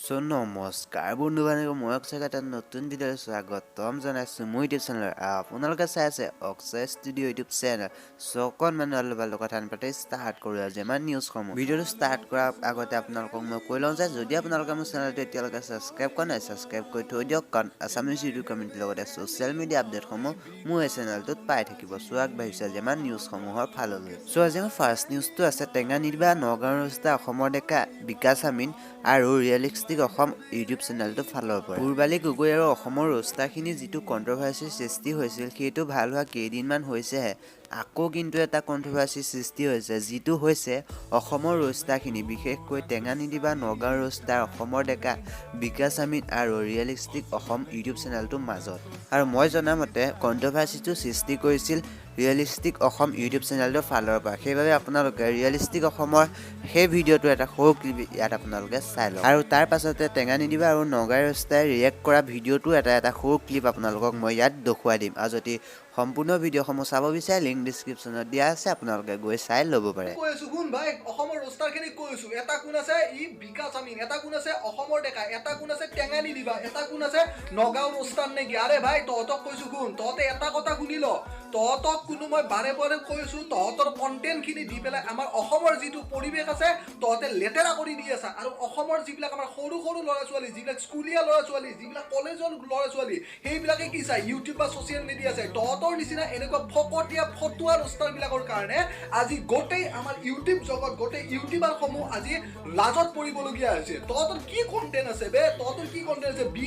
So নমস্কাৰ বন্ধু-বান্ধৱ মই অক্ষয় এটা নতুন ভিডিঅ'লৈ স্বাগতম জনাইছোঁ মোৰ ইউটিউব চেনেলৰ আপোনালোকে চাই আছে অক্ষয় ষ্টুডিঅ' ইউটিউব চেনেল অকণমান অলপ কথা নাপাতে ষ্টাৰ্ট কৰোঁ আজি আমাৰ নিউজসমূহ ভিডিঅ'টো ষ্টাৰ্ট কৰাৰ আগতে আপোনালোকক মই কৈ লওঁ যে যদি আপোনালোকে মোৰ চেনেলটো এতিয়ালৈকে ছাবস্ক্ৰাইব কৰা নাই ছাবস্ক্ৰাইব কৰি থৈ দিয়ক কাৰণ আছামিজ ইউটিউব কমিউনিটিৰ লগতে ছ'চিয়েল মিডিয়া আপডেটসমূহ মোৰ এই চেনেলটোত পাই থাকিব আগবাঢ়িছে আজি আমাৰ নিউজসমূহৰ ফাললৈ আজি আমাৰ ফাৰ্ষ্ট নিউজটো আছে টেঙা নিদিবা নগাঁৱৰ ৰাস্তা অসমৰ ডেকা বিকাশ আমিন আৰু ৰিয়েলিষ্টিক অসম ইউটিউব চেনেলটো ফালৰ পৰা পূৰ্বালী গগৈ আৰু অসমৰ ৰোষ্টাৰখিনি যিটো কণ্ট্ৰভাৰ্চিৰ সৃষ্টি হৈছিল সেইটো ভাল হোৱা কেইদিনমান হৈছেহে আকৌ কিন্তু এটা কণ্ট্ৰভাৰ্চিৰ সৃষ্টি হৈছে যিটো হৈছে অসমৰ ৰোষ্টাৰখিনি বিশেষকৈ টেঙা নিদিবা নগাঁৱৰ ৰোষ্টাৰ অসমৰ ডেকা বিকাশ আমিন আৰু ৰিয়েলিষ্টিক অসম ইউটিউব চেনেলটোৰ মাজত আৰু মই জনামতে কণ্ট্ৰভাৰ্চিটো সৃষ্টি কৰিছিল ৰিয়েলিষ্টিক অসম ইউটিউব চেনেলটোৰ ফালৰ পৰা সেইবাবে আপোনালোকে ৰিয়েলিষ্টিক অসমৰ সেই ভিডিঅ'টো এটা সৰু ক্লিপ ইয়াত আপোনালোকে চাই লওক আৰু তাৰ পাছতে টেঙা নিদিবা আৰু নগাঁৱৰ ৰাস্তাই ৰিয়েক্ট কৰা ভিডিঅ'টো এটা সৰু ক্লিপ আপোনালোকক মই ইয়াত দেখুৱাই দিম আৰু যদি সম্পূৰ্ণ ভিডিঅ'সমূহ চাব বিচাৰে লিংক ডিছক্ৰিপশ্যনত দিয়া আছে আপোনালোকে গৈ চাই ল'ব পাৰে কৈছো কোন ভাই অসমৰ ৰোষ্টাৰখিনি কৈছো এটা কোন আছে ই বিকাশ আমিন এটা কোন আছে অসমৰ ডেকা এটা কোন আছে টেঙা নিদিবা এটা কোন আছে নগাঁও ৰোষ্টাৰ নেকি আৰে ভাই তহঁতক কৈছো কোন তহঁতে এটা কথা শুনি ল তহঁতক কোনো মই বাৰে বাৰে কৈছো তহঁতৰ কণ্টেণ্টখিনি দি পেলাই আমাৰ অসমৰ যিটো পৰিৱেশ আছে তহঁতে লেতেৰা কৰি দি আছা আৰু অসমৰ যিবিলাক আমাৰ সৰু সৰু ল'ৰা ছোৱালী যিবিলাক স্কুলীয়া ল'ৰা ছোৱালী যিবিলাক কলেজৰ ল'ৰা ছোৱালী সেইবিলাকে কি চাই ইউটিউব বা ছ'চিয়েল মিডিয়া চাই তহঁতৰ নিচিনা এনেকুৱা ফকটীয়া ফটুৱা ৰোষ্টাৰবিলাকৰ কাৰণে আজি গোটেই আমাৰ ইউটিউব জগত গোটেই ইউটিউবাৰসমূহ আজি লাজত পৰিবলগীয়া হৈছে তহঁতৰ কি কণ্টেণ্ট আছে বে তহঁতৰ কি কণ্টেণ্ট আছে বি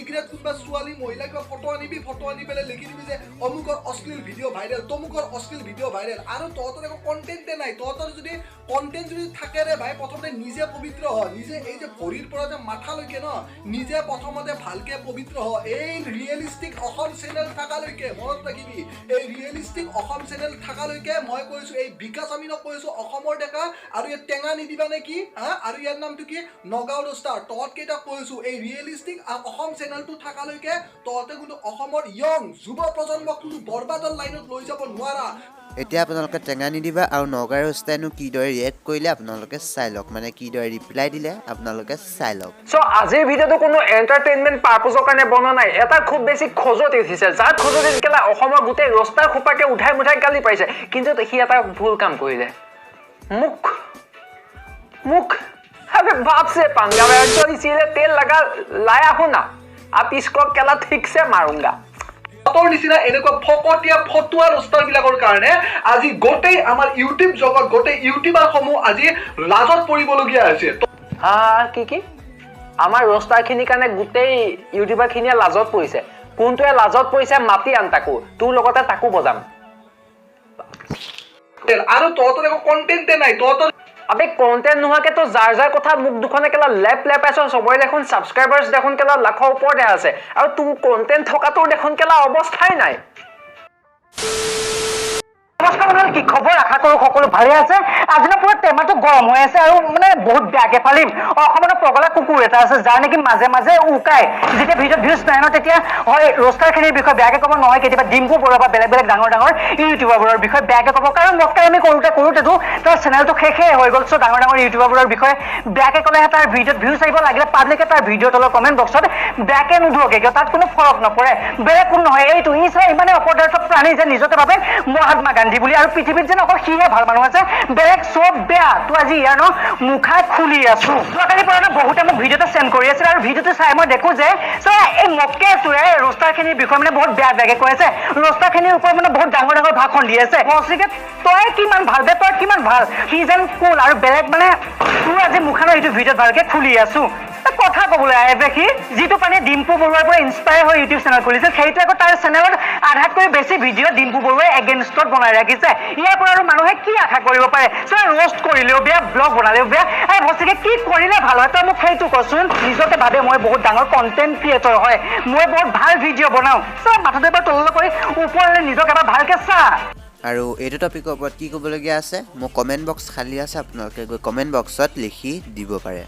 গ্ৰেড কোনোবা ছোৱালী মহিলা কিবা ফটো আনি পেলাই লিখি দিবি যে অমুকৰ অশ্লীল ভিডিঅ' ভাইৰেল তমুকৰ অশ্লীল ভিডিঅ' ভাইৰেল আৰু তহঁতৰ একো কণ্টেণ্টে নাই তহঁতৰ যদি কণ্টেণ্ট যদি থাকে ৰে ভাই প্ৰথমতে নিজে পবিত্ৰ হ নিজে এই যে ভৰিৰ পৰা যে মাথালৈকে ন নিজে প্ৰথমতে ভালকে পবিত্ৰ হ এই ৰিয়েলিষ্টিক অসম চেনেল থাকালৈকে মনত ৰাখিবি এই ৰিয়েলিষ্টিক অসম চেনেল থাকালৈকে মই কৈছো এই বিকাশ আমিনক কৈছো অসমৰ ডেকা আৰু এই টেঙা নিদিবা নেকি আৰু ইয়াৰ নামটো কি নগাঁও ৰোষ্টাৰ তহঁত কেইটা কৈছো এই ৰিয়েলিষ্টিক অসম চেনেলটো থাকালৈকে তহঁতে কিন্তু অসমৰ ইয়ং যুৱ প্ৰজন্মক কিন্তু বৰবাদৰ লাইনত লৈ যাব নোৱাৰা এতিয়া আপোনালোকে টেঙা নিদিবা আৰু নগাঁৱৰ ৰোষ্টাৰেনো কিদৰে ৰিয়েক্ট কৰিলে আপোনালোকে চাই লওক মানে কিদৰে ৰিপ্লাই দিলে আপোনালোকে চাই লওক সো আজিৰ ভিডিঅ'টো কোনো এণ্টাৰটেইনমেণ্ট পাৰপজৰ কাৰণে বনোৱা নাই এটা খুব বেছি খজতি উঠিছে যাৰ খজতি কেলা অসমৰ গোটেই ৰোষ্টাৰ খোপাকে উঠাই গালি পাৰিছে কিন্তু সি এটা ভুল কাম কৰিলে मुख अबे बाप से पंगा मैं तो इसीलिए तेल लगा लाया हूं ना अब इसको केला ठीक से मारूंगा তহঁতৰ নিচিনা এনেকুৱা ফকটীয়া ফটুৱা ৰোষ্টাৰবিলাকৰ কাৰণে আজি গোটেই আমাৰ ইউটিউব জগত গোটেই ইউটিউবাৰসমূহ আজি লাজত পৰিবলগীয়া হৈছে কি আমাৰ ৰোষ্টাৰখিনিৰ কাৰণে গোটেই ইউটিউবাৰখিনিয়ে লাজত পৰিছে কোনটোৱে লাজত পৰিছে মাতি আন তাকো তোৰ লগতে তাকো বজাম আৰু তহঁতৰ একো কণ্টেণ্টে নাই তহঁতৰ अबे कॉन्टेंट नुहाके तो जार कथा मुख दुखने केला लेप आइस सबरे देखुन सब्सक्राइबार्स देखुन केला लाखर ऊपर आछे और तू कॉन्टेंट थकातो देखुन केला अवस्थाई नाइ नमस्कार কি খবৰ আশা কৰো সকলো ভালে আছে আজি না পুৰা টেমাটো গৰম হৈ আছে আৰু মানে বহুত বেয়াকে ফালিম অসমত পগলা কুকুৰ এটা আছে যাৰ নেকি মাজে মাজে উকাই যেতিয়া ভিডিঅ' ভিউজ নাই ন তেতিয়া হয় ৰোষ্টাৰখিনিৰ বিষয়ে বেয়াকে ক'ব নহয় কেতিয়াবা ডিম্পু বৰুৱা বা বেলেগ ডাঙৰ ইউটিউবাৰবোৰৰ বিষয়ে বেয়াকে ক'ব কাৰণ মক্কাই আমি কৰোঁতেতো তাৰ চেনেলটো শেষে হৈ গ'ল চ' ডাঙৰ ইউটিউবাৰবোৰৰ বিষয়ে বেয়াকে ক'লেহে তাৰ ভিডিঅ'ত ভিউজ আহিব লাগিলে পাব্লিকে তাৰ ভিডিঅ' তলৰ কমেণ্ট বক্সত বেয়াকে নুধুৱকে কিয় তাত কোনো ফৰক নপৰে বেলেগ কোনো নহয় এইটো ইমানে অপদাৰ্থ প্ৰাণী যে নিজকে ভাবে মহাত্মা গান্ধী বুলি আৰু পৃথিৱীত যেন অকল সিহে ভাল মানুহ আছে বেলেগ চব বেয়া তো আজি ইয়াৰ মুখা খুলি আছো যোৱাকালি পৰা বহুতে মোক ভিডিঅ'টো চেণ্ড কৰি আছিল আৰু ভিডিঅ'টো চাই মই দেখো যে এই মক্কেটোৱে ৰোষ্টাৰখিনিৰ বিষয়ে মানে বহুত বেয়াকে কৈ আছে ৰোষ্টাৰখিনিৰ ওপৰত মানে বহুত ডাঙৰ ভাষণ দি আছে সঁচাকে তই কিমান ভাল বে তই কিমান ভাল সি যেন কুল আৰু বেলেগ মানে তোৰ আজি মুখানৰ এইটো ভিডিঅ'ত ভালকে খুলি আছো কথা ক'বলৈ আহে দেখি যিটো পানী ডিম্পু বৰুৱাৰ পৰা ইনস্পায়াৰ হৈ ইউটিউব চেনেল খুলিছিল সেইটো আকৌ তাৰ চেনেলত আধাতকৈ বেছি ভিডিঅ' ডিম্পু বৰুৱাই এগেইনষ্টত বনাই ৰাখিছে ইয়াৰ পৰা আৰু মানুহে কি আশা কৰিব পাৰে ৰোষ্ট কৰিলেও বেয়া ব্লগ বনালেও বেয়া এই সঁচাকে কি কৰিলে ভাল হয় তই মোক সেইটো কচোন নিজকে ভাবে মই বহুত ডাঙৰ কণ্টেণ্ট ক্ৰিয়েটৰ হয় মই বহুত ভাল ভিডিঅ' বনাওঁ মাথাটো এবাৰ তললৈ কৰি ওপৰলৈ নিজকে এবাৰ ভালকে চা আৰু এইটো টপিকৰ ওপৰত কি ক'বলগীয়া আছে মোৰ কমেণ্ট বক্স খালী আছে আপোনালোকে গৈ কমেণ্ট বক্সত লিখি দিব পাৰে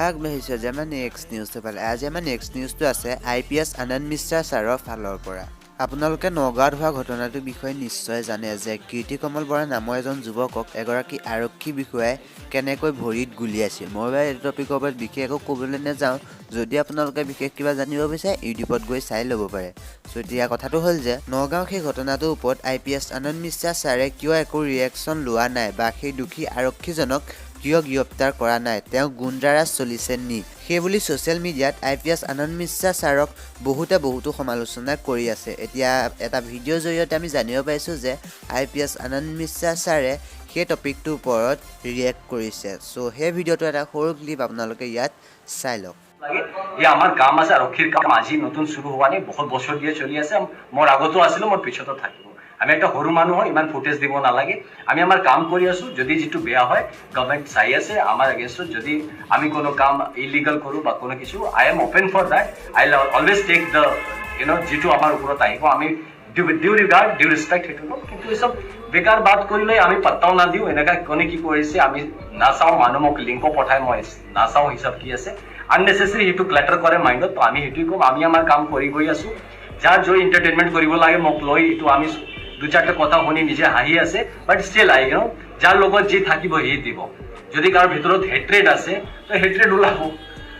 আগবাঢ়িছে যে আমাৰ নেক্সট নিউজটো পালে আজি আমাৰ নেক্সট নিউজটো আছে IPS আনন্দ মিশ্ৰা ছাৰৰ ফালৰ পৰা আপোনালোকে নগাঁৱত হোৱা ঘটনাটোৰ বিষয়ে নিশ্চয় জানে যে কীৰ্তিকমল বৰা নামৰ এজন যুৱকক এগৰাকী আৰক্ষী বিষয়াই কেনেকৈ ভৰিত গুলিয়াইছিল। মই বাৰু এই টপিকৰ ওপৰত বিশেষ একো ক'বলৈ নাযাওঁ। যদি আপোনালোকে বিশেষ কিবা জানিব বিচাৰে ইউটিউবত গৈ চাই ল'ব পাৰে। চ' এতিয়া কথাটো হ'ল যে নগাঁও সেই ঘটনাটোৰ ওপৰত IPS আনন্দ মিশ্ৰা ছাৰে কিয় একো ৰিয়েকশ্যন লোৱা নাই বা সেই দোষী আৰক্ষীজনক কিয় গ্ৰেপ্তাৰ কৰা নাই, তেওঁ গুণ্ডাৰাজ চলিছে নি, সেইবুলি ছ'চিয়েল মিডিয়াত IPS আনন্দ মিশ্ৰা ছাৰক বহুতো সমালোচনা কৰি আছে। এতিয়া এটা ভিডিঅ'ৰ জৰিয়তে আমি জানিব পাৰিছোঁ যে IPS আনন্দ মিশ্ৰা ছাৰে সেই টপিকটোৰ ওপৰত ৰিয়েক্ট কৰিছে। চ' সেই ভিডিঅ'টো এটা সৰু ক্লিপ আপোনালোকে ইয়াত চাই লওক। ये आमार काम আছে আৰক্ষীৰ কাম আজি নতুন শুৰু হোৱা নাই, বহুত বছৰ দিয়ে চলি আছে। মোৰ আগতো আছিল, মোৰ পিছতো থাকিব। আমি একটা সৰু মানুহ হয়, ইমান ফুটেজ দিব নালাগে। আমি আমাৰ কাম কৰি আছো, যদি যেটো বেয়া হয় গভৰ্নমেন্ট চাই আছে আমাৰ এগেইনস্টত। যদি আমি কোনো কাম ইলিগাল কৰো বা কোনো কিছু, I am open for that. I always take the যেটো আমাৰ ওপৰত আহিব আমি ডিউ ৰিগাৰ্ড ডিউ ৰেসপেক্ট সেইটো লওঁ। কিন্তু এইসব বেকাৰ বাদ কৰিলে আমি পাত্তাও না দিওঁ। এনেকা কোনে কি কৰিছে আমি নাচাওঁ, মানুহ মোক লিংকো পঠায়, মই নাচাওঁ হিচাপ কি আছে। আননেচেসারি সেইটো ক্লাটাৰ কৰে মাইণ্ডত। তো আমি সেইটোৱে ক'ম, আমি আমাৰ কাম কৰি গৈ আছো। যাৰ জয় এণ্টাৰটেইনমেণ্ট কৰিব লাগে মোক লৈ এইটো আমি দু চাৰটে কথা শুনি নিজে হাঁহি আছে, বাট স্টিল যাৰ লগত যি থাকিব সি দিব। যদি কাৰো ভিতৰত হেট্ৰেড আছে তো হেট্ৰেড ওলাব।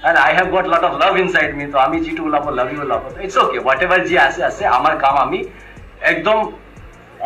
And I have got lot of love inside me, তো আমি যেটো ওলাব লাভ ইউ ওলাব। ইটস ওকে, হোয়াট এভার যি আছে আমার কাম আমি একদম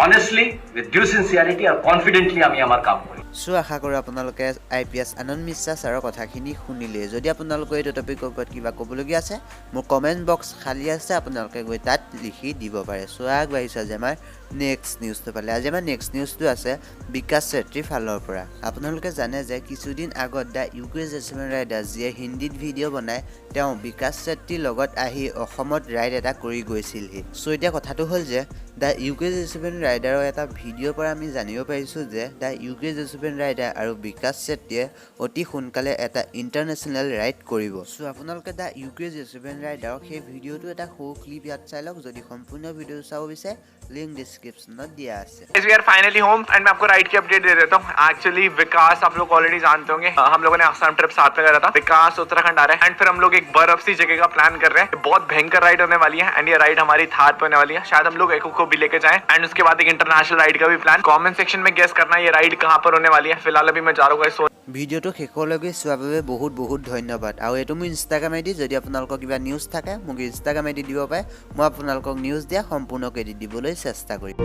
অনেস্টলি উইথ ডিউ সিনসিয়ারিটি আর কনফিডেন্টলি আমি আমার কাম করি। চ' আশা কৰোঁ আপোনালোকে IPS আনন্দ মিশ্ৰা ছাৰৰ কথাখিনি শুনিলে। যদি আপোনালোকৰ এইটো টপিকৰ ওপৰত কিবা ক'বলগীয়া আছে, মোৰ কমেণ্ট বক্স খালী আছে, আপোনালোকে গৈ তাত লিখি দিব পাৰে। চ' আগবাঢ়িছোঁ আজি আমাৰ নেক্সট নিউজটো পালে। আজি আমাৰ নেক্সট নিউজটো আছে বিকাশ চেত্ৰীৰ ফালৰ পৰা। আপোনালোকে জানে যে কিছুদিন আগত দ্য UK07 ৰাইডাৰ যিয়ে হিন্দীত ভিডিঅ' বনাই, তেওঁ বিকাশ চেত্ৰীৰ লগত আহি অসমত ৰাইড এটা কৰি গৈছিলহি। চ' এতিয়া কথাটো হ'ল যে দ্য UK07 ৰাইডাৰৰ এটা ভিডিঅ'ৰ পৰা আমি জানিব পাৰিছোঁ যে দ্য UK07 ৰাইডাৰ আৰু বিকাশ চেত্ৰীয়ে অতি সোনকালে এটা ইণ্টাৰনেশ্যনেল ৰাইড কৰিব। চ' আপোনালোকে দ্য UK07 ৰাইডাৰক সেই ভিডিঅ'টো এটা সৰু ক্লিপ ইয়াত চাই লওক। যদি সম্পূৰ্ণ ভিডিঅ' চাব বিচাৰে লিংক ডিস্क्रिप्शনত दिया আছে। We are finally home and मैं आपको राइड की अपडेट दे देता हूँ। एक्चुअली विकास आप लोग ऑलरेडी जानते होंगे, हम लोगों ने असम ट्रिप साथ में करा था। विकास उत्तराखंड आ रहा है एंड फिर हम लोग एक बर्फ सी जगह का प्लान कर रहे हैं। बहुत भयंकर राइड होने वाली है एंड ये राइड हमारी थार पे होने वाली है। शायद हम लोग एको को भी लेके जाएं एंड उसके बाद एक इंटरनेशनल राइड का भी प्लान। कमेंट सेक्शन में गेस करना ये राइड कहाँ पर होने वाली है। फिलहाल अभी मैं जा रहा हूँ। ভিডিঅ'টো শেষলৈকে চোৱাৰ বাবে বহুত ধন্যবাদ। আৰু এইটো মোৰ ইনষ্টাগ্ৰাম আইডি, যদি আপোনালোকৰ কিবা নিউজ থাকে মোক ইনষ্টাগ্ৰাম আইডি দিব পাৰে, মই আপোনালোকক নিউজ দিয়া সম্পূৰ্ণকৈ দিবলৈ চেষ্টা কৰিম।